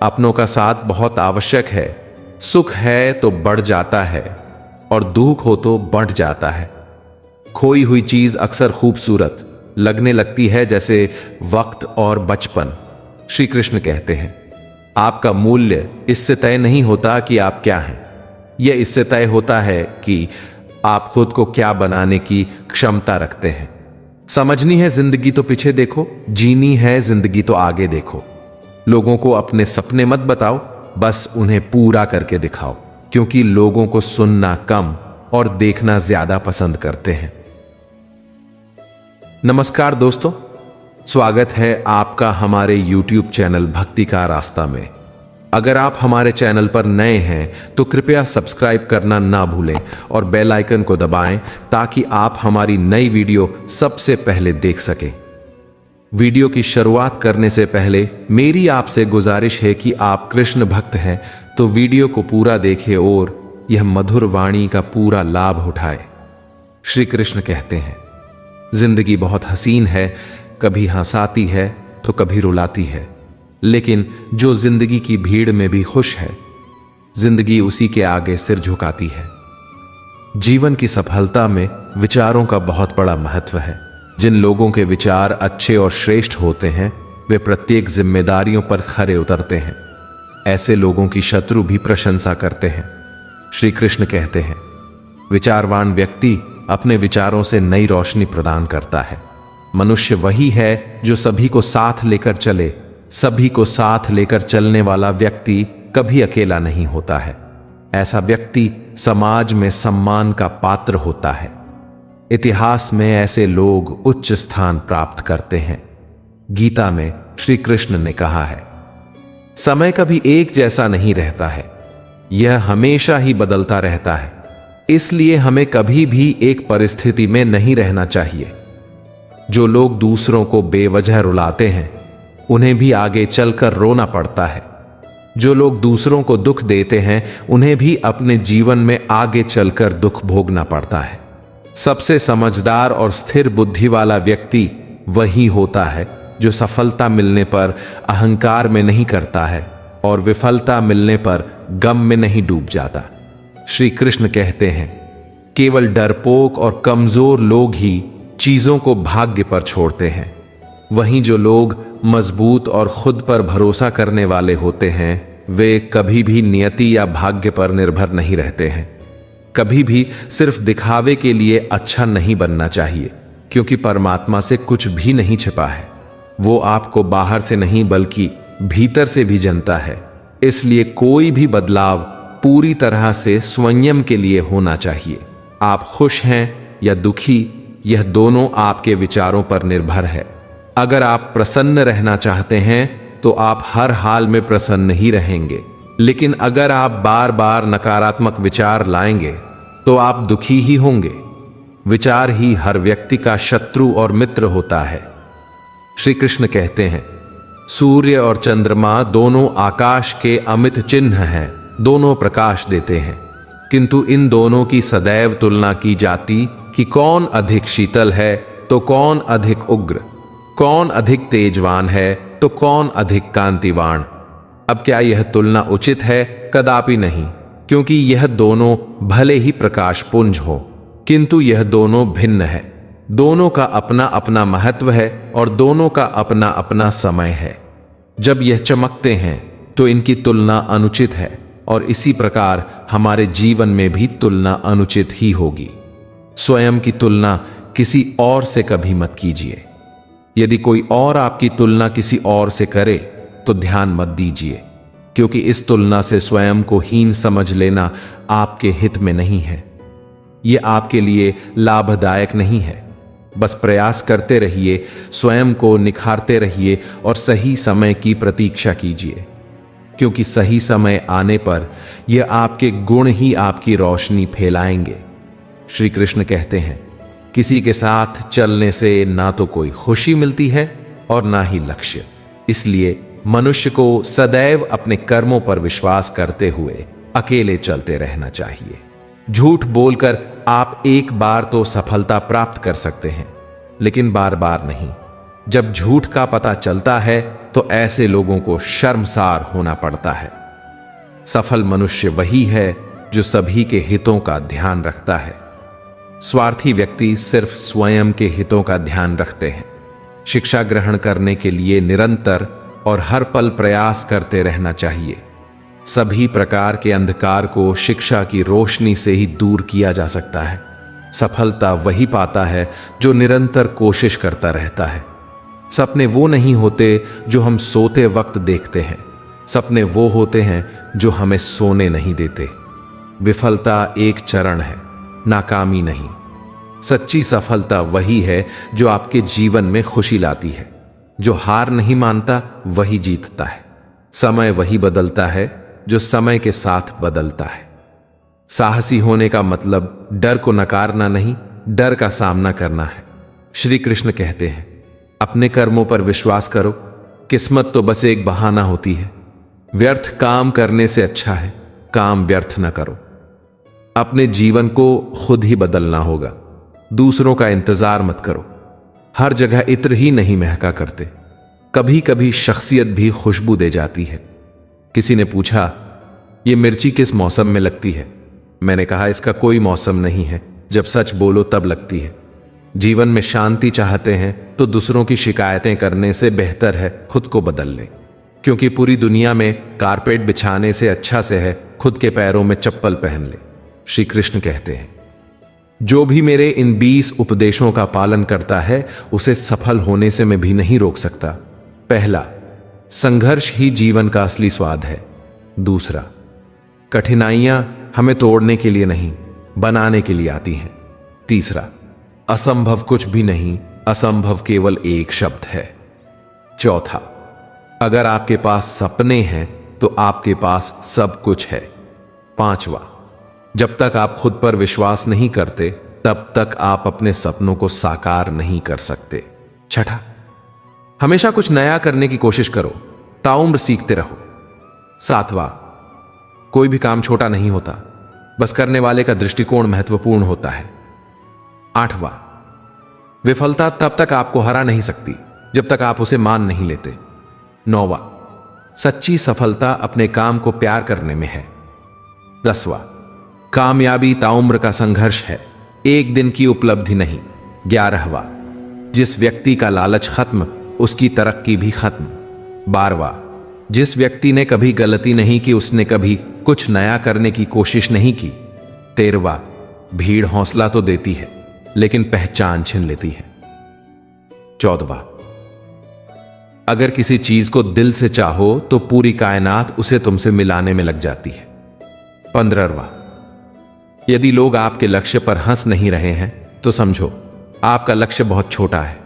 अपनों का साथ बहुत आवश्यक है। सुख है तो बढ़ जाता है और दुख हो तो बढ़ जाता है। खोई हुई चीज अक्सर खूबसूरत लगने लगती है, जैसे वक्त और बचपन। श्री कृष्ण कहते हैं, आपका मूल्य इससे तय नहीं होता कि आप क्या हैं, यह इससे तय होता है कि आप खुद को क्या बनाने की क्षमता रखते हैं। समझनी है जिंदगी तो पीछे देखो, जीनी है जिंदगी तो आगे देखो। लोगों को अपने सपने मत बताओ, बस उन्हें पूरा करके दिखाओ, क्योंकि लोगों को सुनना कम और देखना ज्यादा पसंद करते हैं। नमस्कार दोस्तों, स्वागत है आपका हमारे YouTube चैनल भक्ति का रास्ता में। अगर आप हमारे चैनल पर नए हैं तो कृपया सब्सक्राइब करना ना भूलें और बेल आइकन को दबाएं ताकि आप हमारी नई वीडियो सबसे पहले देख सकें। वीडियो की शुरुआत करने से पहले मेरी आपसे गुजारिश है कि आप कृष्ण भक्त हैं तो वीडियो को पूरा देखें और यह मधुर वाणी का पूरा लाभ उठाएं। श्री कृष्ण कहते हैं, जिंदगी बहुत हसीन है, कभी हंसाती है तो कभी रुलाती है, लेकिन जो जिंदगी की भीड़ में भी खुश है, जिंदगी उसी के आगे सिर झुकाती है। जीवन की सफलता में विचारों का बहुत बड़ा महत्व है। जिन लोगों के विचार अच्छे और श्रेष्ठ होते हैं, वे प्रत्येक जिम्मेदारियों पर खरे उतरते हैं। ऐसे लोगों की शत्रु भी प्रशंसा करते हैं। श्री कृष्ण कहते हैं, विचारवान व्यक्ति अपने विचारों से नई रोशनी प्रदान करता है। मनुष्य वही है जो सभी को साथ लेकर चले। सभी को साथ लेकर चलने वाला व्यक्ति कभी अकेला नहीं होता है। ऐसा व्यक्ति समाज में सम्मान का पात्र होता है। इतिहास में ऐसे लोग उच्च स्थान प्राप्त करते हैं। गीता में श्री कृष्ण ने कहा है, समय कभी एक जैसा नहीं रहता है, यह हमेशा ही बदलता रहता है। इसलिए हमें कभी भी एक परिस्थिति में नहीं रहना चाहिए। जो लोग दूसरों को बेवजह रुलाते हैं, उन्हें भी आगे चलकर रोना पड़ता है। जो लोग दूसरों को दुख देते हैं, उन्हें भी अपने जीवन में आगे चलकर दुख भोगना पड़ता है। सबसे समझदार और स्थिर बुद्धि वाला व्यक्ति वही होता है जो सफलता मिलने पर अहंकार में नहीं करता है और विफलता मिलने पर गम में नहीं डूब जाता। श्री कृष्ण कहते हैं, केवल डरपोक और कमजोर लोग ही चीजों को भाग्य पर छोड़ते हैं। वहीं जो लोग मजबूत और खुद पर भरोसा करने वाले होते हैं, वे कभी भी नियति या भाग्य पर निर्भर नहीं रहते हैं। कभी भी सिर्फ दिखावे के लिए अच्छा नहीं बनना चाहिए, क्योंकि परमात्मा से कुछ भी नहीं छिपा है। वो आपको बाहर से नहीं बल्कि भीतर से भी जानता है। इसलिए कोई भी बदलाव पूरी तरह से संयम के लिए होना चाहिए। आप खुश हैं या दुखी, यह दोनों आपके विचारों पर निर्भर है। अगर आप प्रसन्न रहना चाहते हैं तो आप हर हाल में प्रसन्न ही रहेंगे, लेकिन अगर आप बार बार नकारात्मक विचार लाएंगे तो आप दुखी ही होंगे। विचार ही हर व्यक्ति का शत्रु और मित्र होता है। श्री कृष्ण कहते हैं, सूर्य और चंद्रमा दोनों आकाश के अमित चिन्ह हैं, दोनों प्रकाश देते हैं, किंतु इन दोनों की सदैव तुलना की जाती कि कौन अधिक शीतल है तो कौन अधिक उग्र, कौन अधिक तेजवान है तो कौन अधिक कांतिवान। अब क्या यह तुलना उचित है? कदापि नहीं, क्योंकि यह दोनों भले ही प्रकाश पुंज हो, किंतु यह दोनों भिन्न है। दोनों का अपना अपना महत्व है और दोनों का अपना अपना समय है। जब यह चमकते हैं तो इनकी तुलना अनुचित है, और इसी प्रकार हमारे जीवन में भी तुलना अनुचित ही होगी। स्वयं की तुलना किसी और से कभी मत कीजिए। यदि कोई और आपकी तुलना किसी और से करे तो ध्यान मत दीजिए, क्योंकि इस तुलना से स्वयं को हीन समझ लेना आपके हित में नहीं है। यह आपके लिए लाभदायक नहीं है। बस प्रयास करते रहिए, स्वयं को निखारते रहिए और सही समय की प्रतीक्षा कीजिए, क्योंकि सही समय आने पर यह आपके गुण ही आपकी रोशनी फैलाएंगे। श्री कृष्ण कहते हैं, किसी के साथ चलने से ना तो कोई खुशी मिलती है और ना ही लक्ष्य। इसलिए मनुष्य को सदैव अपने कर्मों पर विश्वास करते हुए अकेले चलते रहना चाहिए। झूठ बोलकर आप एक बार तो सफलता प्राप्त कर सकते हैं, लेकिन बार बार नहीं। जब झूठ का पता चलता है तो ऐसे लोगों को शर्मसार होना पड़ता है। सफल मनुष्य वही है जो सभी के हितों का ध्यान रखता है। स्वार्थी व्यक्ति सिर्फ स्वयं के हितों का ध्यान रखते हैं। शिक्षा ग्रहण करने के लिए निरंतर और हर पल प्रयास करते रहना चाहिए। सभी प्रकार के अंधकार को शिक्षा की रोशनी से ही दूर किया जा सकता है। सफलता वही पाता है जो निरंतर कोशिश करता रहता है। सपने वो नहीं होते जो हम सोते वक्त देखते हैं, सपने वो होते हैं जो हमें सोने नहीं देते। विफलता एक चरण है, नाकामी नहीं। सच्ची सफलता वही है जो आपके जीवन में खुशी लाती है। जो हार नहीं मानता वही जीतता है। समय वही बदलता है जो समय के साथ बदलता है। साहसी होने का मतलब डर को नकारना नहीं, डर का सामना करना है। श्री कृष्ण कहते हैं, अपने कर्मों पर विश्वास करो, किस्मत तो बस एक बहाना होती है। व्यर्थ काम करने से अच्छा है काम व्यर्थ न करो। अपने जीवन को खुद ही बदलना होगा, दूसरों का इंतजार मत करो। हर जगह इत्र ही नहीं महका करते, कभी कभी शख्सियत भी खुशबू दे जाती है। किसी ने पूछा, ये मिर्ची किस मौसम में लगती है? मैंने कहा, इसका कोई मौसम नहीं है, जब सच बोलो तब लगती है। जीवन में शांति चाहते हैं तो दूसरों की शिकायतें करने से बेहतर है खुद को बदल लें, क्योंकि पूरी दुनिया में कारपेट बिछाने से अच्छा से है खुद के पैरों में चप्पल पहन ले। श्री कृष्ण कहते हैं, जो भी मेरे इन 20 उपदेशों का पालन करता है उसे सफल होने से मैं भी नहीं रोक सकता। पहला, संघर्ष ही जीवन का असली स्वाद है। दूसरा, कठिनाइयां हमें तोड़ने के लिए नहीं, बनाने के लिए आती हैं। तीसरा, असंभव कुछ भी नहीं, असंभव केवल एक शब्द है। चौथा, अगर आपके पास सपने हैं तो आपके पास सब कुछ है। पांचवा, जब तक आप खुद पर विश्वास नहीं करते तब तक आप अपने सपनों को साकार नहीं कर सकते। छठा, हमेशा कुछ नया करने की कोशिश करो, ताउम्र सीखते रहो। सातवां, कोई भी काम छोटा नहीं होता, बस करने वाले का दृष्टिकोण महत्वपूर्ण होता है। आठवां, विफलता तब तक आपको हरा नहीं सकती जब तक आप उसे मान नहीं लेते। नौवां, सच्ची सफलता अपने काम को प्यार करने में है। 10वां, कामयाबी ताउम्र का संघर्ष है, एक दिन की उपलब्धि नहीं। 11वां, जिस व्यक्ति का लालच खत्म उसकी तरक्की भी खत्म। 12वां, जिस व्यक्ति ने कभी गलती नहीं की उसने कभी कुछ नया करने की कोशिश नहीं की। 13वां, भीड़ हौसला तो देती है लेकिन पहचान छीन लेती है। 14वां, अगर किसी चीज को दिल से चाहो तो पूरी कायनात उसे तुमसे मिलाने में लग जाती है। 15वां, यदि लोग आपके लक्ष्य पर हंस नहीं रहे हैं तो समझो आपका लक्ष्य बहुत छोटा है।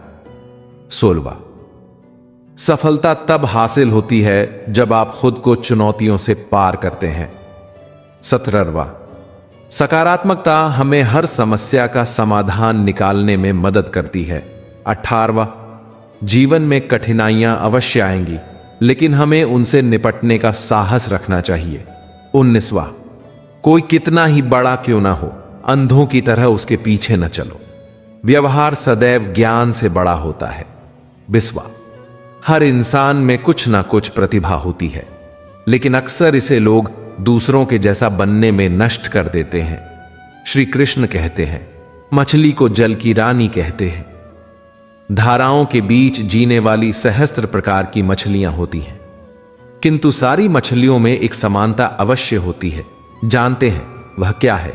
16वां, सफलता तब हासिल होती है जब आप खुद को चुनौतियों से पार करते हैं। 17वां, सकारात्मकता हमें हर समस्या का समाधान निकालने में मदद करती है। 18वां, जीवन में कठिनाइयां अवश्य आएंगी लेकिन हमें उनसे निपटने का साहस रखना चाहिए। 19वां, कोई कितना ही बड़ा क्यों ना हो, अंधों की तरह उसके पीछे न चलो। व्यवहार सदैव ज्ञान से बड़ा होता है। 20वां, हर इंसान में कुछ ना कुछ प्रतिभा होती है लेकिन अक्सर इसे लोग दूसरों के जैसा बनने में नष्ट कर देते हैं। श्री कृष्ण कहते हैं, मछली को जल की रानी कहते हैं। धाराओं के बीच जीने वाली सहस्त्र प्रकार की मछलियां होती हैं, किंतु सारी मछलियों में एक समानता अवश्य होती है। जानते हैं वह क्या है?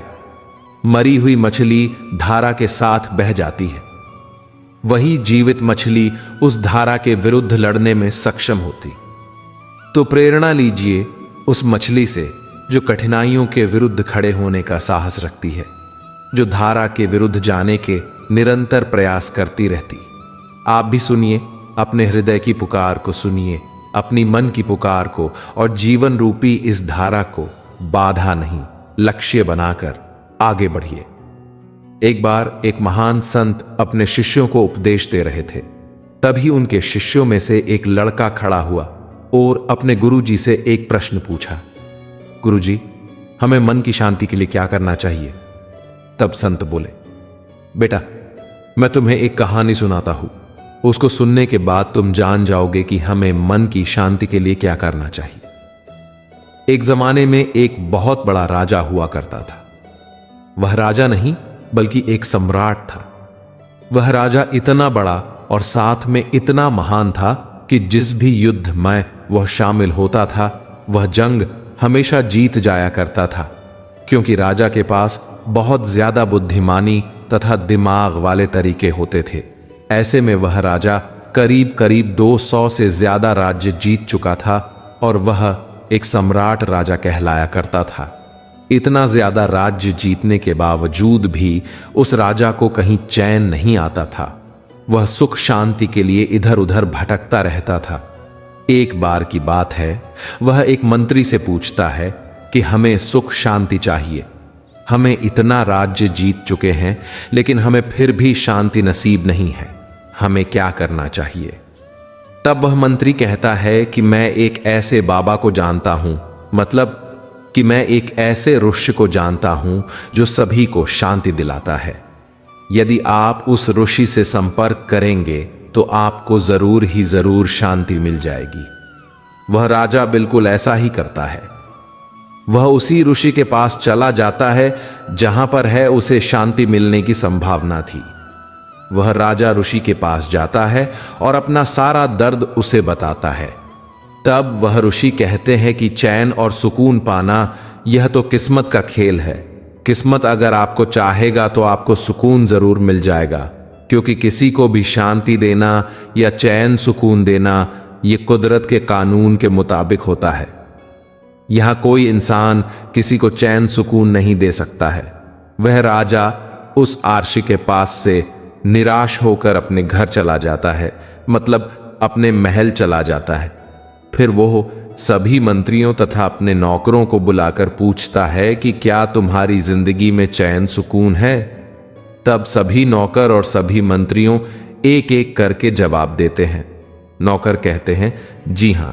मरी हुई मछली धारा के साथ बह जाती है, वही जीवित मछली उस धारा के विरुद्ध लड़ने में सक्षम होती। तो प्रेरणा लीजिए उस मछली से जो कठिनाइयों के विरुद्ध खड़े होने का साहस रखती है, जो धारा के विरुद्ध जाने के निरंतर प्रयास करती रहती। आप भी सुनिए अपने हृदय की पुकार को, सुनिए अपनी मन की पुकार को और जीवन रूपी इस धारा को बाधा नहीं लक्ष्य बनाकर आगे बढ़िए। एक बार एक महान संत अपने शिष्यों को उपदेश दे रहे थे। तभी उनके शिष्यों में से एक लड़का खड़ा हुआ और अपने गुरुजी से एक प्रश्न पूछा, गुरुजी, हमें मन की शांति के लिए क्या करना चाहिए? तब संत बोले, बेटा, मैं तुम्हें एक कहानी सुनाता हूं। उसको सुनने के बाद तुम जान जाओगे कि हमें मन की शांति के लिए क्या करना चाहिए। एक जमाने में एक बहुत बड़ा राजा हुआ करता था। वह राजा नहीं बल्कि एक सम्राट था। वह राजा इतना बड़ा और साथ में इतना महान था कि जिस भी युद्ध में वह शामिल होता था वह जंग हमेशा जीत जाया करता था, क्योंकि राजा के पास बहुत ज्यादा बुद्धिमानी तथा दिमाग वाले तरीके होते थे। ऐसे में वह राजा करीब करीब 200 से ज्यादा राज्य जीत चुका था और वह एक सम्राट राजा कहलाया करता था। इतना ज्यादा राज्य जीतने के बावजूद भी उस राजा को कहीं चैन नहीं आता था। वह सुख शांति के लिए इधर उधर भटकता रहता था। एक बार की बात है, वह एक मंत्री से पूछता है कि हमें सुख शांति चाहिए। हमें इतना राज्य जीत चुके हैं लेकिन हमें फिर भी शांति नसीब नहीं है। हमें क्या करना चाहिए? तब वह मंत्री कहता है कि मैं एक ऐसे बाबा को जानता हूं, मतलब कि मैं एक ऐसे ऋषि को जानता हूं जो सभी को शांति दिलाता है। यदि आप उस ऋषि से संपर्क करेंगे तो आपको जरूर ही जरूर शांति मिल जाएगी। वह राजा बिल्कुल ऐसा ही करता है। वह उसी ऋषि के पास चला जाता है जहां पर है उसे शांति मिलने की संभावना थी। वह राजा ऋषि के पास जाता है और अपना सारा दर्द उसे बताता है। तब वह ऋषि कहते हैं कि चैन और सुकून पाना यह तो किस्मत का खेल है। किस्मत अगर आपको चाहेगा तो आपको सुकून जरूर मिल जाएगा, क्योंकि किसी को भी शांति देना या चैन सुकून देना यह कुदरत के कानून के मुताबिक होता है। यहां कोई इंसान किसी को चैन सुकून नहीं दे सकता है। वह राजा उस आर्षी के पास से निराश होकर अपने घर चला जाता है, मतलब अपने महल चला जाता है। फिर वो सभी मंत्रियों तथा अपने नौकरों को बुलाकर पूछता है कि क्या तुम्हारी जिंदगी में चैन सुकून है? तब सभी नौकर और सभी मंत्रियों एक एक करके जवाब देते हैं। नौकर कहते हैं, जी हां,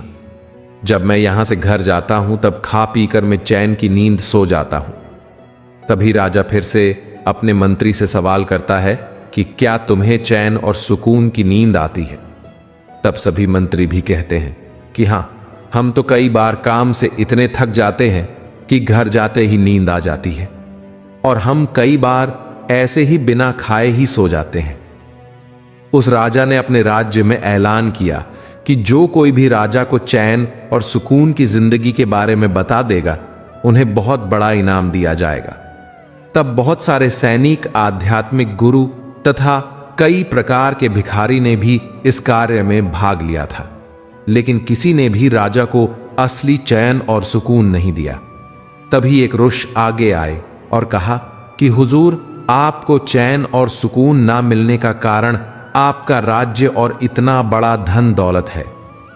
जब मैं यहां से घर जाता हूं तब खा पीकर मैं चैन की नींद सो जाता हूं। तभी राजा फिर से अपने मंत्री से सवाल करता है कि क्या तुम्हें चैन और सुकून की नींद आती है? तब सभी मंत्री भी कहते हैं कि हां, हम तो कई बार काम से इतने थक जाते हैं कि घर जाते ही नींद आ जाती है, और हम कई बार ऐसे ही बिना खाए ही सो जाते हैं। उस राजा ने अपने राज्य में ऐलान किया कि जो कोई भी राजा को चैन और सुकून की जिंदगी के बारे में बता देगा, उन्हें बहुत बड़ा इनाम दिया जाएगा। तब बहुत सारे सैनिक, आध्यात्मिक गुरु तथा कई प्रकार के भिखारी ने भी इस कार्य में भाग लिया था, लेकिन किसी ने भी राजा को असली चैन और सुकून नहीं दिया। तभी एक ऋषि आगे आए और कहा कि हुजूर, आपको चैन और सुकून ना मिलने का कारण आपका राज्य और इतना बड़ा धन दौलत है,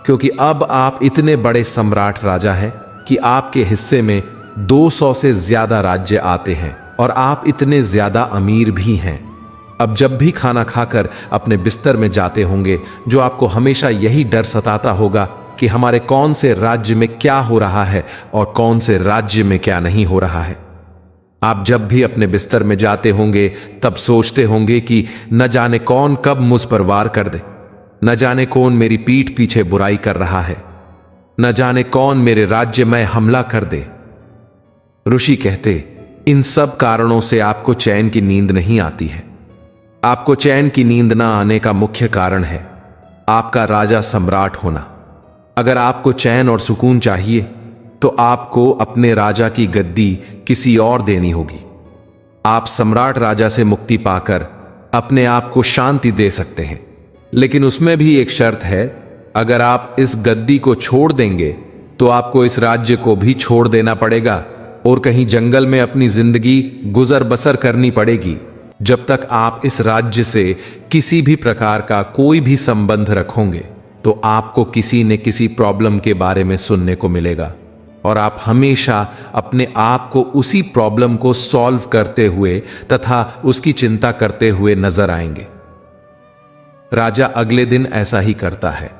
क्योंकि अब आप इतने बड़े सम्राट राजा हैं कि आपके हिस्से में 200 से ज्यादा राज्य आते हैं और आप इतने ज्यादा अमीर भी हैं। अब जब भी खाना खाकर अपने बिस्तर में जाते होंगे, जो आपको हमेशा यही डर सताता होगा कि हमारे कौन से राज्य में क्या हो रहा है और कौन से राज्य में क्या नहीं हो रहा है। आप जब भी अपने बिस्तर में जाते होंगे तब सोचते होंगे कि न जाने कौन कब मुझ पर वार कर दे, न जाने कौन मेरी पीठ पीछे बुराई कर रहा है, न जाने कौन मेरे राज्य में हमला कर दे। ऋषि कहते, इन सब कारणों से आपको चैन की नींद नहीं आती है। आपको चैन की नींद ना आने का मुख्य कारण है आपका राजा सम्राट होना। अगर आपको चैन और सुकून चाहिए तो आपको अपने राजा की गद्दी किसी और देनी होगी। आप सम्राट राजा से मुक्ति पाकर अपने आप को शांति दे सकते हैं, लेकिन उसमें भी एक शर्त है। अगर आप इस गद्दी को छोड़ देंगे तो आपको इस राज्य को भी छोड़ देना पड़ेगा और कहीं जंगल में अपनी जिंदगी गुजर बसर करनी पड़ेगी। जब तक आप इस राज्य से किसी भी प्रकार का कोई भी संबंध रखोगे तो आपको किसी न किसी प्रॉब्लम के बारे में सुनने को मिलेगा और आप हमेशा अपने आप को उसी प्रॉब्लम को सॉल्व करते हुए तथा उसकी चिंता करते हुए नजर आएंगे। राजा अगले दिन ऐसा ही करता है।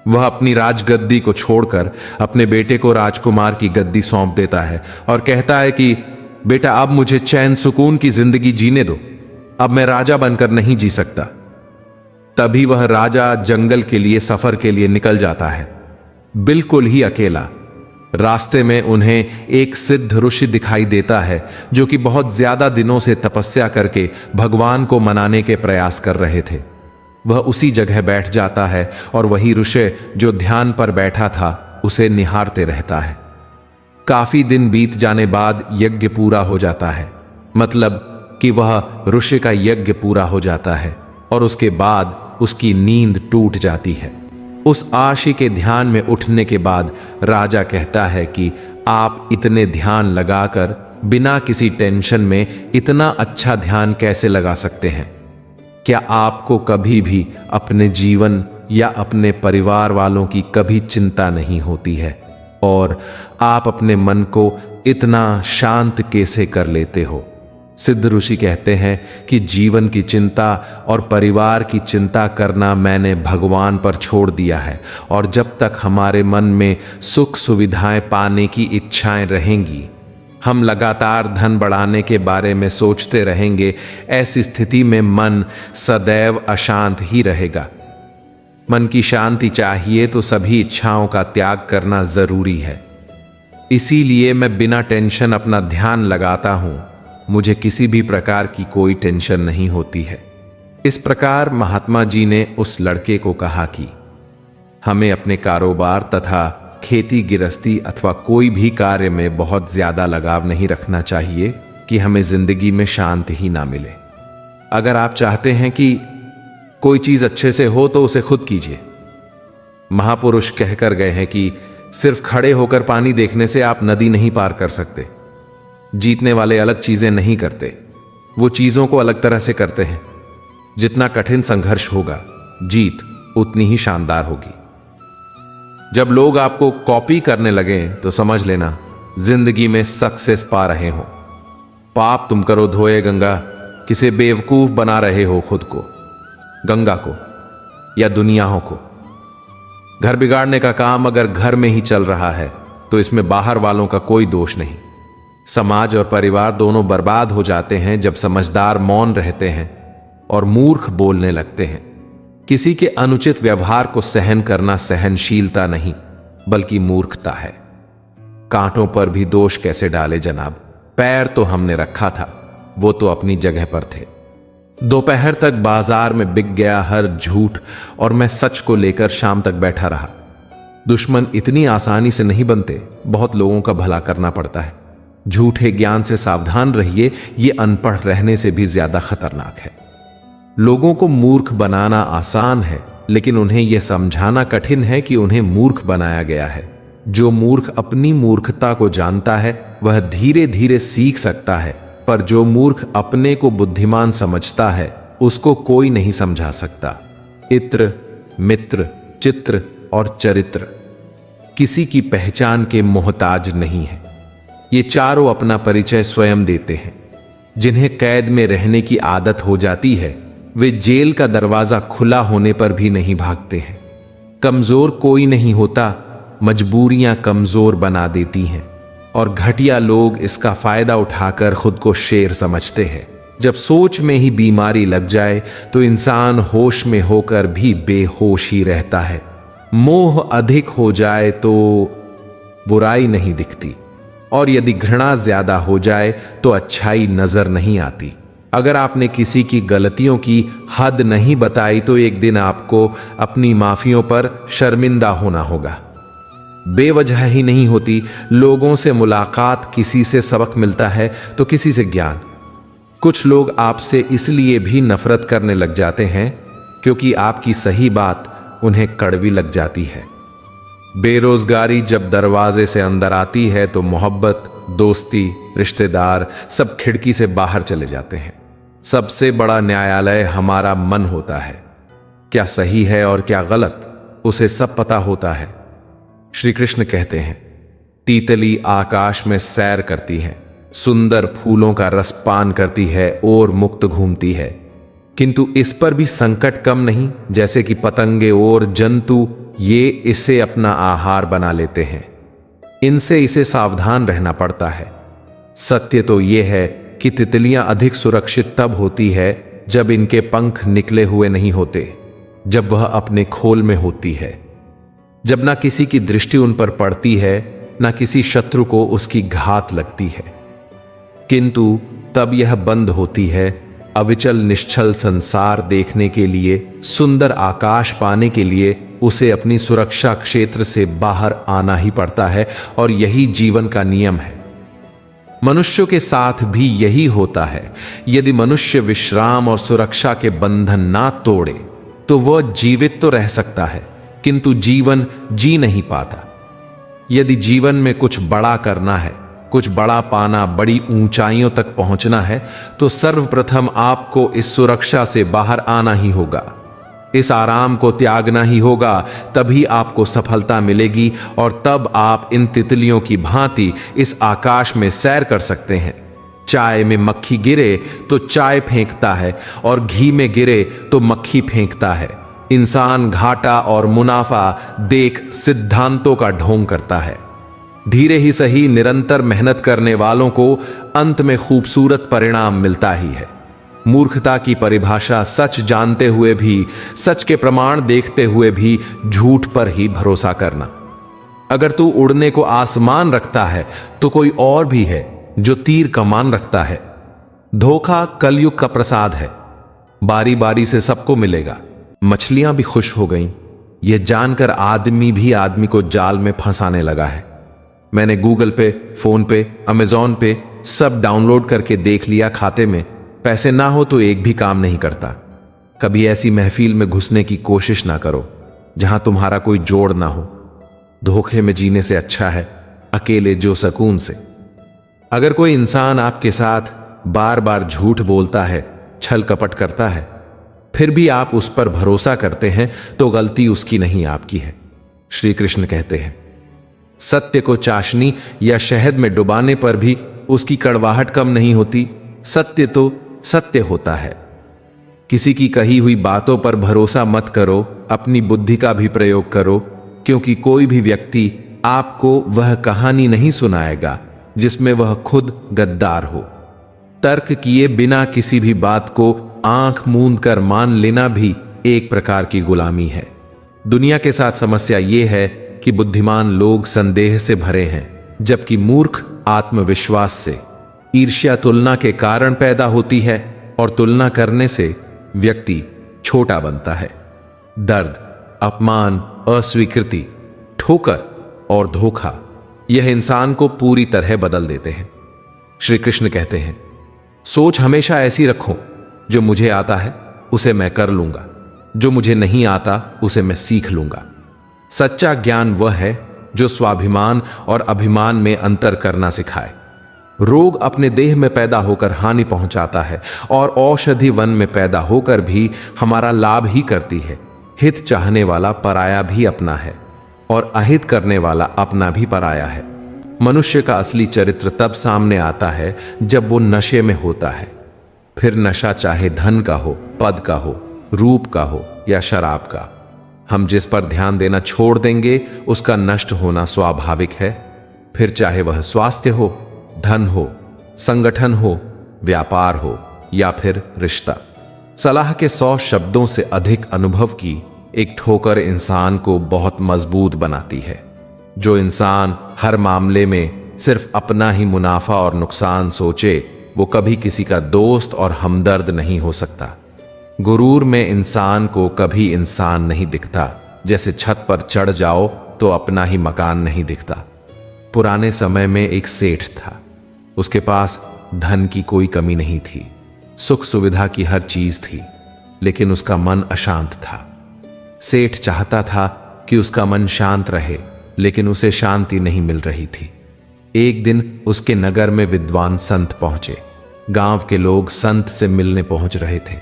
वह अपनी राजगद्दी को छोड़कर अपने बेटे को राजकुमार की गद्दी सौंप देता है और कहता है कि बेटा, अब मुझे चैन सुकून की जिंदगी जीने दो। अब मैं राजा बनकर नहीं जी सकता। तभी वह राजा जंगल के लिए सफर के लिए निकल जाता है, बिल्कुल ही अकेला। रास्ते में उन्हें एक सिद्ध ऋषि दिखाई देता है जो कि बहुत ज्यादा दिनों से तपस्या करके भगवान को मनाने के प्रयास कर रहे थे। वह उसी जगह बैठ जाता है और वही ऋषि जो ध्यान पर बैठा था उसे निहारते रहता है। काफी दिन बीत जाने बाद यज्ञ पूरा हो जाता है, मतलब कि वह ऋषि का यज्ञ पूरा हो जाता है और उसके बाद उसकी नींद टूट जाती है। उस आशी के ध्यान में उठने के बाद राजा कहता है कि आप इतने ध्यान लगाकर बिना किसी टेंशन में इतना अच्छा ध्यान कैसे लगा सकते हैं? क्या आपको कभी भी अपने जीवन या अपने परिवार वालों की कभी चिंता नहीं होती है? और आप अपने मन को इतना शांत कैसे कर लेते हो? सिद्ध ऋषि कहते हैं कि जीवन की चिंता और परिवार की चिंता करना मैंने भगवान पर छोड़ दिया है, और जब तक हमारे मन में सुख सुविधाएं पाने की इच्छाएं रहेंगी, हम लगातार धन बढ़ाने के बारे में सोचते रहेंगे। ऐसी स्थिति में मन सदैव अशांत ही रहेगा। मन की शांति चाहिए तो सभी इच्छाओं का त्याग करना जरूरी है। इसीलिए मैं बिना टेंशन अपना ध्यान लगाता हूं। मुझे किसी भी प्रकार की कोई टेंशन नहीं होती है। इस प्रकार महात्मा जी ने उस लड़के को कहा कि हमें अपने कारोबार तथा खेती गिरस्ती अथवा कोई भी कार्य में बहुत ज्यादा लगाव नहीं रखना चाहिए कि हमें जिंदगी में शांति ही ना मिले। अगर आप चाहते हैं कि कोई चीज अच्छे से हो तो उसे खुद कीजिए। महापुरुष कहकर गए हैं कि सिर्फ खड़े होकर पानी देखने से आप नदी नहीं पार कर सकते। जीतने वाले अलग चीजें नहीं करते, वो चीजों को अलग तरह से करते हैं। जितना कठिन संघर्ष होगा, जीत उतनी ही शानदार होगी। जब लोग आपको कॉपी करने लगे तो समझ लेना जिंदगी में सक्सेस पा रहे हो। पाप तुम करो धोए गंगा, किसे बेवकूफ बना रहे हो खुद को, गंगा को या दुनियाओं को। घर बिगाड़ने का काम अगर घर में ही चल रहा है तो इसमें बाहर वालों का कोई दोष नहीं। समाज और परिवार दोनों बर्बाद हो जाते हैं जब समझदार मौन रहते हैं और मूर्ख बोलने लगते हैं। किसी के अनुचित व्यवहार को सहन करना सहनशीलता नहीं बल्कि मूर्खता है। कांटों पर भी दोष कैसे डाले जनाब? पैर तो हमने रखा था, वो तो अपनी जगह पर थे। दोपहर तक बाजार में बिक गया हर झूठ और मैं सच को लेकर शाम तक बैठा रहा। दुश्मन इतनी आसानी से नहीं बनते, बहुत लोगों का भला करना पड़ता है। झूठे ज्ञान से सावधान रहिए, ये अनपढ़ रहने से भी ज्यादा खतरनाक है। लोगों को मूर्ख बनाना आसान है, लेकिन उन्हें यह समझाना कठिन है कि उन्हें मूर्ख बनाया गया है। जो मूर्ख अपनी मूर्खता को जानता है वह धीरे धीरे सीख सकता है, पर जो मूर्ख अपने को बुद्धिमान समझता है उसको कोई नहीं समझा सकता। इत्र, मित्र, चित्र और चरित्र किसी की पहचान के मोहताज नहीं है। ये चारों अपना परिचय स्वयं देते हैं। जिन्हें कैद में रहने की आदत हो जाती है वे जेल का दरवाजा खुला होने पर भी नहीं भागते हैं। कमजोर कोई नहीं होता, मजबूरियां कमजोर बना देती हैं और घटिया लोग इसका फायदा उठाकर खुद को शेर समझते हैं। जब सोच में ही बीमारी लग जाए तो इंसान होश में होकर भी बेहोश ही रहता है। मोह अधिक हो जाए तो बुराई नहीं दिखती, और यदि घृणा ज्यादा हो जाए तो अच्छाई नजर नहीं आती। अगर आपने किसी की गलतियों की हद नहीं बताई तो एक दिन आपको अपनी माफियों पर शर्मिंदा होना होगा। बेवजह ही नहीं होती। लोगों से मुलाकात, किसी से सबक मिलता है तो किसी से ज्ञान। कुछ लोग आपसे इसलिए भी नफरत करने लग जाते हैं क्योंकि आपकी सही बात उन्हें कड़वी लग जाती है। बेरोजगारी जब दरवाजे से अंदर आती है तो मोहब्बत, दोस्ती, रिश्तेदार सब खिड़की से बाहर चले जाते हैं। सबसे बड़ा न्यायालय हमारा मन होता है। क्या सही है और क्या गलत उसे सब पता होता है। श्री कृष्ण कहते हैं, तीतली आकाश में सैर करती है, सुंदर फूलों का रस पान करती है और मुक्त घूमती है, किंतु इस पर भी संकट कम नहीं। जैसे कि पतंगे और जंतु ये इसे अपना आहार बना लेते हैं। इनसे इसे सावधान रहना पड़ता है। सत्य तो यह है कि तितलियां अधिक सुरक्षित तब होती है जब इनके पंख निकले हुए नहीं होते। जब वह अपने खोल में होती है, जब ना किसी की दृष्टि उन पर पड़ती है, ना किसी शत्रु को उसकी घात लगती है। किंतु तब यह बंद होती है, अविचल निश्चल संसार देखने के लिए, सुंदर आकाश पाने के लिए उसे अपनी सुरक्षा क्षेत्र से बाहर आना ही पड़ता है, और यही जीवन का नियम है। मनुष्यों के साथ भी यही होता है। यदि मनुष्य विश्राम और सुरक्षा के बंधन ना तोड़े तो वह जीवित तो रह सकता है, किंतु जीवन जी नहीं पाता। यदि जीवन में कुछ बड़ा करना है, कुछ बड़ा पाना, बड़ी ऊंचाइयों तक पहुंचना है, तो सर्वप्रथम आपको इस सुरक्षा से बाहर आना ही होगा, इस आराम को त्यागना ही होगा। तभी आपको सफलता मिलेगी, और तब आप इन तितलियों की भांति इस आकाश में सैर कर सकते हैं। चाय में मक्खी गिरे तो चाय फेंकता है, और घी में गिरे तो मक्खी फेंकता है। इंसान घाटा और मुनाफा देख सिद्धांतों का ढोंग करता है। धीरे ही सही निरंतर मेहनत करने वालों को अंत में खूबसूरत परिणाम मिलता ही है। मूर्खता की परिभाषा सच जानते हुए भी, सच के प्रमाण देखते हुए भी झूठ पर ही भरोसा करना। अगर तू उड़ने को आसमान रखता है तो कोई और भी है जो तीर कमान रखता है। धोखा कलयुग का प्रसाद है, बारी बारी से सबको मिलेगा। मछलियां भी खुश हो गईं, यह जानकर आदमी भी आदमी को जाल में फंसाने लगा है। मैंने गूगल पे, फोन पे, अमेजॉन पे सब डाउनलोड करके देख लिया। खाते में पैसे ना हो तो एक भी काम नहीं करता। कभी ऐसी महफिल में घुसने की कोशिश ना करो जहां तुम्हारा कोई जोड़ ना हो। धोखे में जीने से अच्छा है अकेले जो सुकून से। अगर कोई इंसान आपके साथ बार बार झूठ बोलता है, छल कपट करता है, फिर भी आप उस पर भरोसा करते हैं, तो गलती उसकी नहीं आपकी है। श्री कृष्ण कहते हैं, सत्य को चाशनी या शहद में डुबाने पर भी उसकी कड़वाहट कम नहीं होती। सत्य तो सत्य होता है। किसी की कही हुई बातों पर भरोसा मत करो, अपनी बुद्धि का भी प्रयोग करो, क्योंकि कोई भी व्यक्ति आपको वह कहानी नहीं सुनाएगा जिसमें वह खुद गद्दार हो। तर्क किए बिना किसी भी बात को आंख मूंद कर मान लेना भी एक प्रकार की गुलामी है। दुनिया के साथ समस्या यह है कि बुद्धिमान लोग संदेह से भरे हैं, जबकि मूर्ख आत्मविश्वास से। ईर्ष्या तुलना के कारण पैदा होती है, और तुलना करने से व्यक्ति छोटा बनता है। दर्द, अपमान, अस्वीकृति, ठोकर और धोखा यह इंसान को पूरी तरह बदल देते हैं। श्री कृष्ण कहते हैं, सोच हमेशा ऐसी रखो, जो मुझे आता है उसे मैं कर लूंगा, जो मुझे नहीं आता उसे मैं सीख लूंगा। सच्चा ज्ञान वह है जो स्वाभिमान और अभिमान में अंतर करना सिखाए। रोग अपने देह में पैदा होकर हानि पहुंचाता है, और औषधि वन में पैदा होकर भी हमारा लाभ ही करती है। हित चाहने वाला पराया भी अपना है, और अहित करने वाला अपना भी पराया है। मनुष्य का असली चरित्र तब सामने आता है जब वो नशे में होता है। फिर नशा चाहे धन का हो, पद का हो, रूप का हो या शराब का, हम जिस पर ध्यान देना छोड़ देंगे उसका नष्ट होना स्वाभाविक है। फिर चाहे वह स्वास्थ्य हो, धन हो, संगठन हो, व्यापार हो या फिर रिश्ता। सलाह के 100 शब्दों से अधिक अनुभव की एक ठोकर इंसान को बहुत मजबूत बनाती है। जो इंसान हर मामले में सिर्फ अपना ही मुनाफा और नुकसान सोचे, वो कभी किसी का दोस्त और हमदर्द नहीं हो सकता। गुरूर में इंसान को कभी इंसान नहीं दिखता। जैसे छत पर चढ़ जाओ तो अपना ही मकान नहीं दिखता। पुराने समय में एक सेठ था। उसके पास धन की कोई कमी नहीं थी, सुख सुविधा की हर चीज थी, लेकिन उसका मन अशांत था। सेठ चाहता था कि उसका मन शांत रहे, लेकिन उसे शांति नहीं मिल रही थी। एक दिन उसके नगर में विद्वान संत पहुंचे। गांव के लोग संत से मिलने पहुंच रहे थे।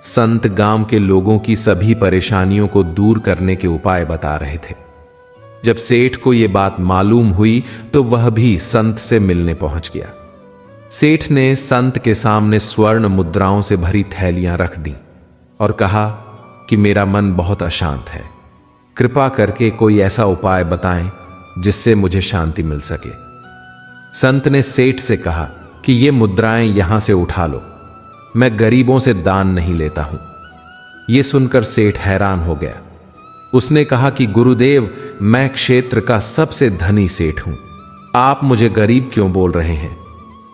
संत गांव के लोगों की सभी परेशानियों को दूर करने के उपाय बता रहे थे। जब सेठ को यह बात मालूम हुई तो वह भी संत से मिलने पहुंच गया। सेठ ने संत के सामने स्वर्ण मुद्राओं से भरी थैलियां रख दी और कहा कि मेरा मन बहुत अशांत है, कृपा करके कोई ऐसा उपाय बताएं जिससे मुझे शांति मिल सके। संत ने सेठ से कहा कि ये मुद्राएं यहां से उठा लो, मैं गरीबों से दान नहीं लेता हूं। ये सुनकर सेठ हैरान हो गया। उसने कहा कि गुरुदेव, मैं क्षेत्र का सबसे धनी सेठ हूं, आप मुझे गरीब क्यों बोल रहे हैं?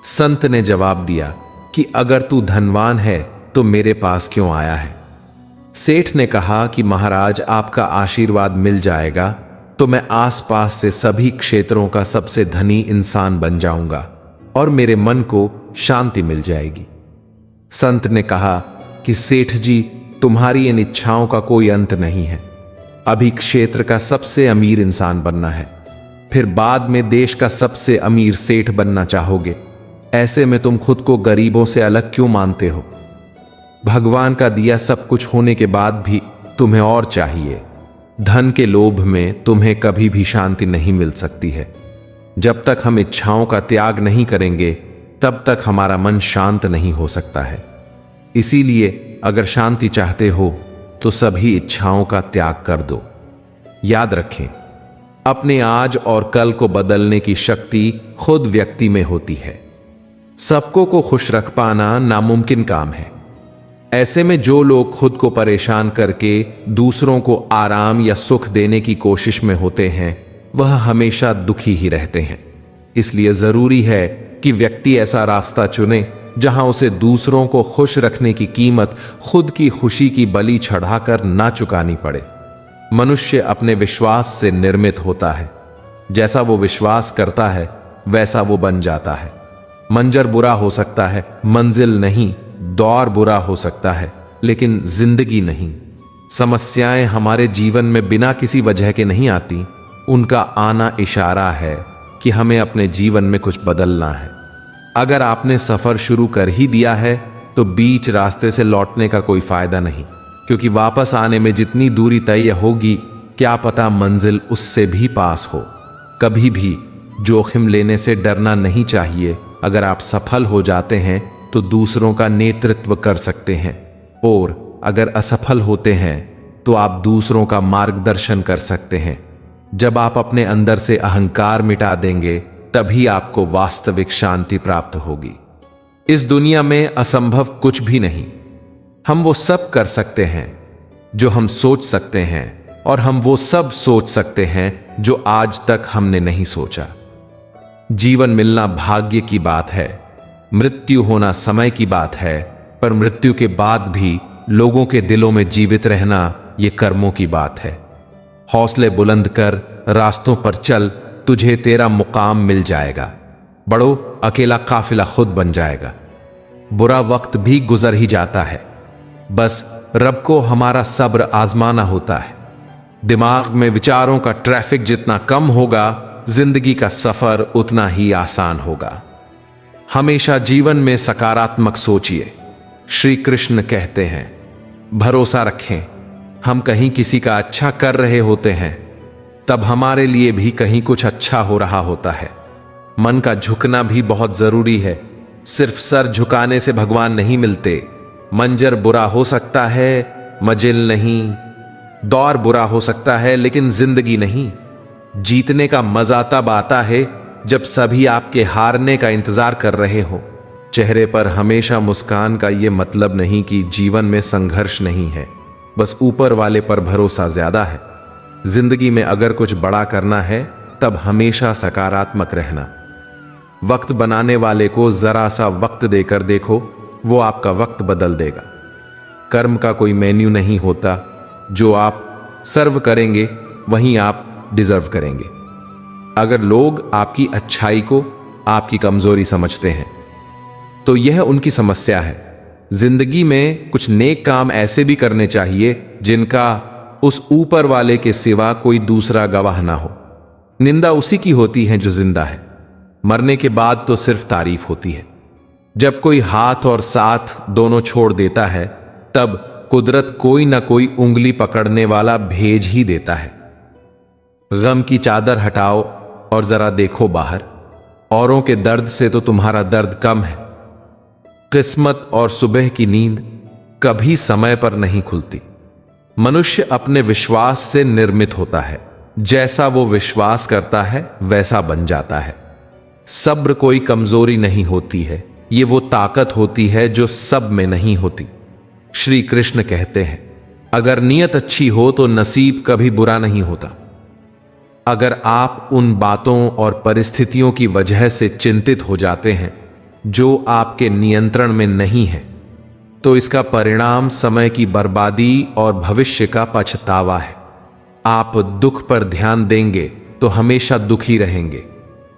संत ने जवाब दिया कि अगर तू धनवान है तो मेरे पास क्यों आया है? सेठ ने कहा कि महाराज, आपका आशीर्वाद मिल जाएगा तो मैं आसपास से सभी क्षेत्रों का सबसे धनी इंसान बन जाऊंगा और मेरे मन को शांति मिल जाएगी। संत ने कहा कि सेठ जी, तुम्हारी इन इच्छाओं का कोई अंत नहीं है। अभी क्षेत्र का सबसे अमीर इंसान बनना है, फिर बाद में देश का सबसे अमीर सेठ बनना चाहोगे। ऐसे में तुम खुद को गरीबों से अलग क्यों मानते हो? भगवान का दिया सब कुछ होने के बाद भी तुम्हें और चाहिए। धन के लोभ में तुम्हें कभी भी शांति नहीं मिल सकती है। जब तक हम इच्छाओं का त्याग नहीं करेंगे तब तक हमारा मन शांत नहीं हो सकता है। इसीलिए अगर शांति चाहते हो तो सभी इच्छाओं का त्याग कर दो। याद रखें, अपने आज और कल को बदलने की शक्ति खुद व्यक्ति में होती है। सबको को खुश रख पाना नामुमकिन काम है। ऐसे में जो लोग खुद को परेशान करके दूसरों को आराम या सुख देने की कोशिश में होते हैं, वह हमेशा दुखी ही रहते हैं। इसलिए जरूरी है कि व्यक्ति ऐसा रास्ता चुने जहां उसे दूसरों को खुश रखने की कीमत खुद की खुशी की बलि चढ़ाकर ना चुकानी पड़े। मनुष्य अपने विश्वास से निर्मित होता है। जैसा वो विश्वास करता है वैसा वो बन जाता है। मंजर बुरा हो सकता है, मंजिल नहीं। दौर बुरा हो सकता है, लेकिन जिंदगी नहीं। समस्याएं हमारे जीवन में बिना किसी वजह के नहीं आती। उनका आना इशारा है कि हमें अपने जीवन में कुछ बदलना है। अगर आपने सफर शुरू कर ही दिया है तो बीच रास्ते से लौटने का कोई फायदा नहीं, क्योंकि वापस आने में जितनी दूरी तय होगी, क्या पता मंजिल उससे भी पास हो। कभी भी जोखिम लेने से डरना नहीं चाहिए। अगर आप सफल हो जाते हैं तो दूसरों का नेतृत्व कर सकते हैं, और अगर असफल होते हैं तो आप दूसरों का मार्गदर्शन कर सकते हैं। जब आप अपने अंदर से अहंकार मिटा देंगे तभी आपको वास्तविक शांति प्राप्त होगी। इस दुनिया में असंभव कुछ भी नहीं। हम वो सब कर सकते हैं जो हम सोच सकते हैं, और हम वो सब सोच सकते हैं जो आज तक हमने नहीं सोचा। जीवन मिलना भाग्य की बात है, मृत्यु होना समय की बात है, पर मृत्यु के बाद भी लोगों के दिलों में जीवित रहना ये कर्मों की बात है। हौसले बुलंद कर, रास्तों पर चल, तुझे तेरा मुकाम मिल जाएगा। बड़ो, अकेला काफिला खुद बन जाएगा। बुरा वक्त भी गुजर ही जाता है, बस रब को हमारा सब्र आजमाना होता है। दिमाग में विचारों का ट्रैफिक जितना कम होगा, जिंदगी का सफर उतना ही आसान होगा। हमेशा जीवन में सकारात्मक सोचिए। श्री कृष्ण कहते हैं, भरोसा रखें। हम कहीं किसी का अच्छा कर रहे होते हैं तब हमारे लिए भी कहीं कुछ अच्छा हो रहा होता है। मन का झुकना भी बहुत जरूरी है। सिर्फ सर झुकाने से भगवान नहीं मिलते। मंजर बुरा हो सकता है, मंजिल नहीं। दौर बुरा हो सकता है, लेकिन जिंदगी नहीं। जीतने का मजा तब आता है जब सभी आपके हारने का इंतजार कर रहे हो। चेहरे पर हमेशा मुस्कान का यह मतलब नहीं कि जीवन में संघर्ष नहीं है, बस ऊपर वाले पर भरोसा ज्यादा है। जिंदगी में अगर कुछ बड़ा करना है तब हमेशा सकारात्मक रहना। वक्त बनाने वाले को जरा सा वक्त देकर देखो, वो आपका वक्त बदल देगा। कर्म का कोई मेन्यू नहीं होता। जो आप सर्व करेंगे वहीं आप डिजर्व करेंगे। अगर लोग आपकी अच्छाई को आपकी कमजोरी समझते हैं तो यह उनकी समस्या है। जिंदगी में कुछ नेक काम ऐसे भी करने चाहिए जिनका उस ऊपर वाले के सिवा कोई दूसरा गवाह ना हो। निंदा उसी की होती है जो जिंदा है। मरने के बाद तो सिर्फ तारीफ होती है। जब कोई हाथ और साथ दोनों छोड़ देता है तब कुदरत कोई ना कोई उंगली पकड़ने वाला भेज ही देता है। गम की चादर हटाओ और जरा देखो बाहर। औरों के दर्द से तो तुम्हारा दर्द कम है। किस्मत और सुबह की नींद कभी समय पर नहीं खुलती। मनुष्य अपने विश्वास से निर्मित होता है। जैसा वो विश्वास करता है वैसा बन जाता है। सब्र कोई कमजोरी नहीं होती है, ये वो ताकत होती है जो सब में नहीं होती। श्री कृष्ण कहते हैं, अगर नीयत अच्छी हो तो नसीब कभी बुरा नहीं होता। अगर आप उन बातों और परिस्थितियों की वजह से चिंतित हो जाते हैं जो आपके नियंत्रण में नहीं है, तो इसका परिणाम समय की बर्बादी और भविष्य का पछतावा है। आप दुख पर ध्यान देंगे तो हमेशा दुखी रहेंगे।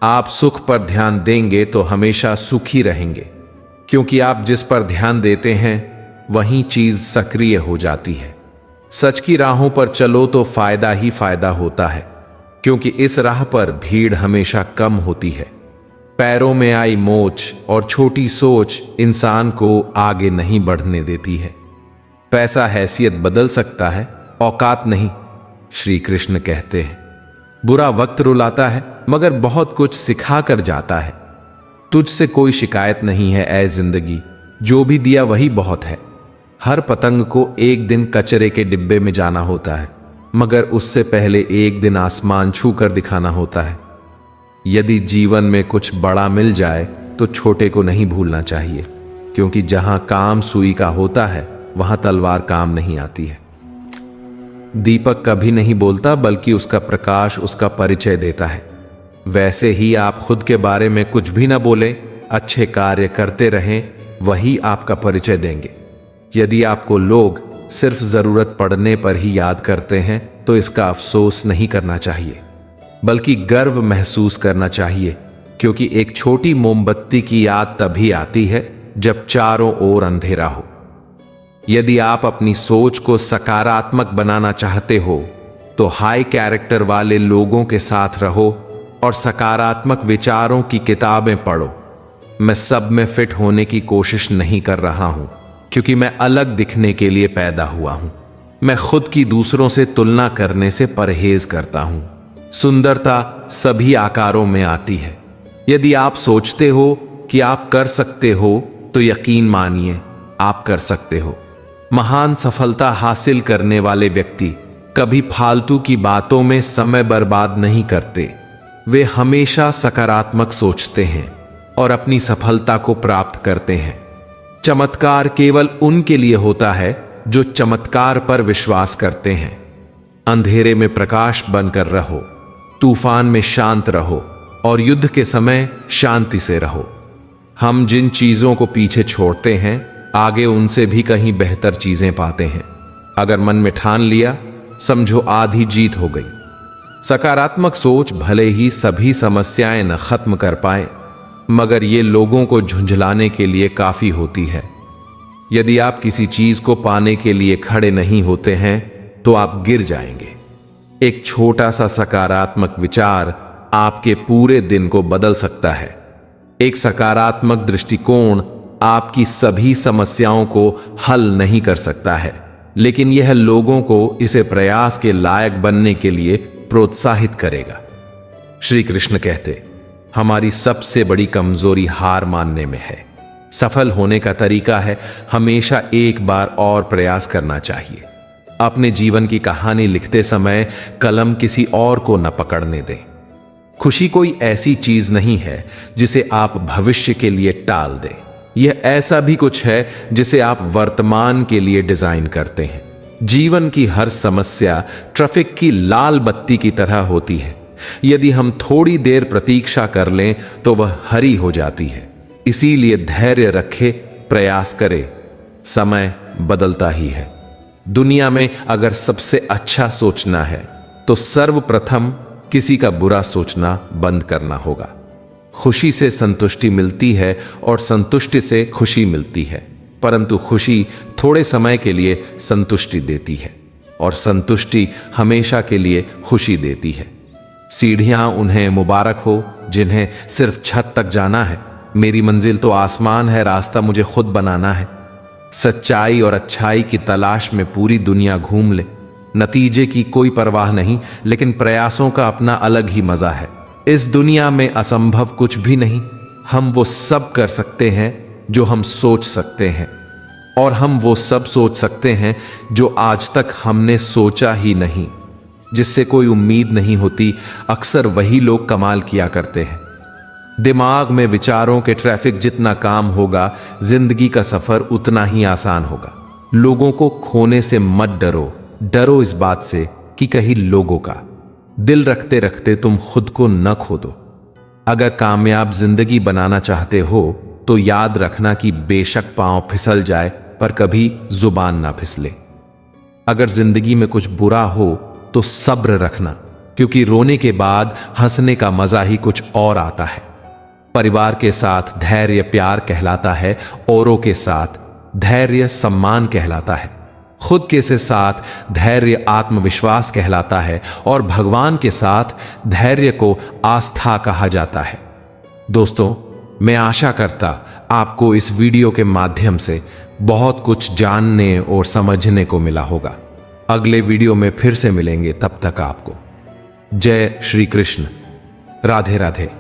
आप सुख पर ध्यान देंगे तो हमेशा सुखी रहेंगे, क्योंकि आप जिस पर ध्यान देते हैं वही चीज सक्रिय हो जाती है। सच की राहों पर चलो तो फायदा ही फायदा होता है, क्योंकि इस राह पर भीड़ हमेशा कम होती है। पैरों में आई मोच और छोटी सोच इंसान को आगे नहीं बढ़ने देती है। पैसा हैसियत बदल सकता है, औकात नहीं, श्री कृष्ण कहते हैं। बुरा वक्त रुलाता है मगर बहुत कुछ सिखा कर जाता है। तुझसे कोई शिकायत नहीं है ऐ जिंदगी, जो भी दिया वही बहुत है। हर पतंग को एक दिन कचरे के डिब्बे में जाना होता है, मगर उससे पहले एक दिन आसमान छू कर दिखाना होता है। यदि जीवन में कुछ बड़ा मिल जाए तो छोटे को नहीं भूलना चाहिए, क्योंकि जहां काम सुई का होता है वहां तलवार काम नहीं आती है। दीपक कभी नहीं बोलता, बल्कि उसका प्रकाश उसका परिचय देता है। वैसे ही आप खुद के बारे में कुछ भी ना बोले, अच्छे कार्य करते रहें, वही आपका परिचय देंगे। यदि आपको लोग सिर्फ जरूरत पड़ने पर ही याद करते हैं तो इसका अफसोस नहीं करना चाहिए, बल्कि गर्व महसूस करना चाहिए, क्योंकि एक छोटी मोमबत्ती की याद तभी आती है जब चारों ओर अंधेरा हो। यदि आप अपनी सोच को सकारात्मक बनाना चाहते हो तो हाई कैरेक्टर वाले लोगों के साथ रहो और सकारात्मक विचारों की किताबें पढ़ो। मैं सब में फिट होने की कोशिश नहीं कर रहा हूं, क्योंकि मैं अलग दिखने के लिए पैदा हुआ हूं। मैं खुद की दूसरों से तुलना करने से परहेज करता हूं। सुंदरता सभी आकारों में आती है। यदि आप सोचते हो कि आप कर सकते हो तो यकीन मानिए आप कर सकते हो। महान सफलता हासिल करने वाले व्यक्ति कभी फालतू की बातों में समय बर्बाद नहीं करते। वे हमेशा सकारात्मक सोचते हैं और अपनी सफलता को प्राप्त करते हैं। चमत्कार केवल उनके लिए होता है जो चमत्कार पर विश्वास करते हैं। अंधेरे में प्रकाश बनकर रहो, तूफान में शांत रहो और युद्ध के समय शांति से रहो। हम जिन चीजों को पीछे छोड़ते हैं आगे उनसे भी कहीं बेहतर चीजें पाते हैं। अगर मन में ठान लिया, समझो आधी जीत हो गई। सकारात्मक सोच भले ही सभी समस्याएं न खत्म कर पाए, मगर ये लोगों को झुंझलाने के लिए काफी होती है। यदि आप किसी चीज को पाने के लिए खड़े नहीं होते हैं तो आप गिर जाएंगे। एक छोटा सा सकारात्मक विचार आपके पूरे दिन को बदल सकता है। एक सकारात्मक दृष्टिकोण आपकी सभी समस्याओं को हल नहीं कर सकता है, लेकिन यह लोगों को इसे प्रयास के लायक बनने के लिए प्रोत्साहित करेगा। श्री कृष्ण कहते, हमारी सबसे बड़ी कमजोरी हार मानने में है। सफल होने का तरीका है हमेशा एक बार और प्रयास करना चाहिए। अपने जीवन की कहानी लिखते समय कलम किसी और को न पकड़ने दें। खुशी कोई ऐसी चीज नहीं है जिसे आप भविष्य के लिए टाल दें। यह ऐसा भी कुछ है जिसे आप वर्तमान के लिए डिजाइन करते हैं। जीवन की हर समस्या ट्रैफिक की लाल बत्ती की तरह होती है। यदि हम थोड़ी देर प्रतीक्षा कर लें तो वह हरी हो जाती है। इसीलिए धैर्य रखे, प्रयास करे, समय बदलता ही है। दुनिया में अगर सबसे अच्छा सोचना है तो सर्वप्रथम किसी का बुरा सोचना बंद करना होगा। खुशी से संतुष्टि मिलती है और संतुष्टि से खुशी मिलती है, परंतु खुशी थोड़े समय के लिए संतुष्टि देती है और संतुष्टि हमेशा के लिए खुशी देती है। सीढ़ियां उन्हें मुबारक हो जिन्हें सिर्फ छत तक जाना है। मेरी मंजिल तो आसमान है, रास्ता मुझे खुद बनाना है। सच्चाई और अच्छाई की तलाश में पूरी दुनिया घूम ले। नतीजे की कोई परवाह नहीं, लेकिन प्रयासों का अपना अलग ही मजा है। इस दुनिया में असंभव कुछ भी नहीं। हम वो सब कर सकते हैं जो हम सोच सकते हैं, और हम वो सब सोच सकते हैं जो आज तक हमने सोचा ही नहीं। जिससे कोई उम्मीद नहीं होती, अक्सर वही लोग कमाल किया करते हैं। दिमाग में विचारों के ट्रैफिक जितना काम होगा, जिंदगी का सफर उतना ही आसान होगा। लोगों को खोने से मत डरो, डरो इस बात से कि कहीं लोगों का दिल रखते रखते तुम खुद को न खो दो। अगर कामयाब जिंदगी बनाना चाहते हो तो याद रखना कि बेशक पांव फिसल जाए पर कभी जुबान ना फिसले। अगर जिंदगी में कुछ बुरा हो तो सब्र रखना, क्योंकि रोने के बाद हंसने का मजा ही कुछ और आता है। परिवार के साथ धैर्य प्यार कहलाता है, औरों के साथ धैर्य सम्मान कहलाता है, खुद के साथ धैर्य आत्मविश्वास कहलाता है और भगवान के साथ धैर्य को आस्था कहा जाता है। दोस्तों, मैं आशा करता आपको इस वीडियो के माध्यम से बहुत कुछ जानने और समझने को मिला होगा। अगले वीडियो में फिर से मिलेंगे, तब तक आपको जय श्री कृष्ण, राधे राधे।